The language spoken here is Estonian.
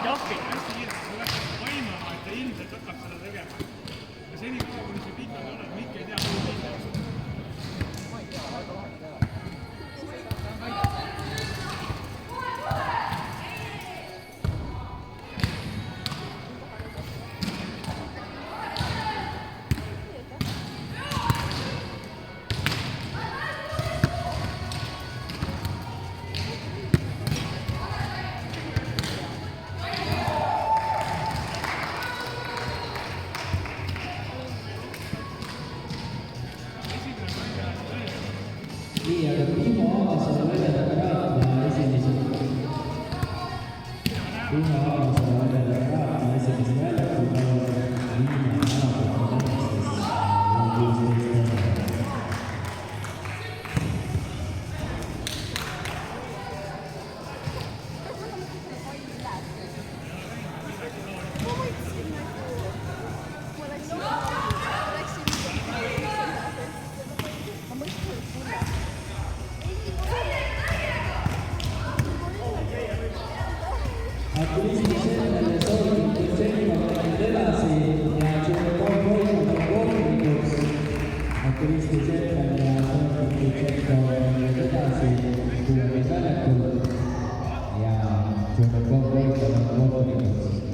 tuled ja appi hästi kiiresti, sa lähed vaimama, et ta ilmselt hakkab seda tegema. Ja senikaua, kuni see pikalt on, et Mikk ei tea, kuhu minna. Ma ei tea, väga lahe teha. Nii, aga Timo Aasala välja taga raatma esimesed. Timo Aasala välja taga raatma esimesed väljakul. Liina Alapäeva tänastes on 16. Aktivisti sellele soovitud selgavad edasi ja Tšerkov hoidub kohtnikuks. Aktivisti sellele ja soovitud Tšerkov edasi kuuleb väljakul ja Tšerkov hoidub kohtnikuks.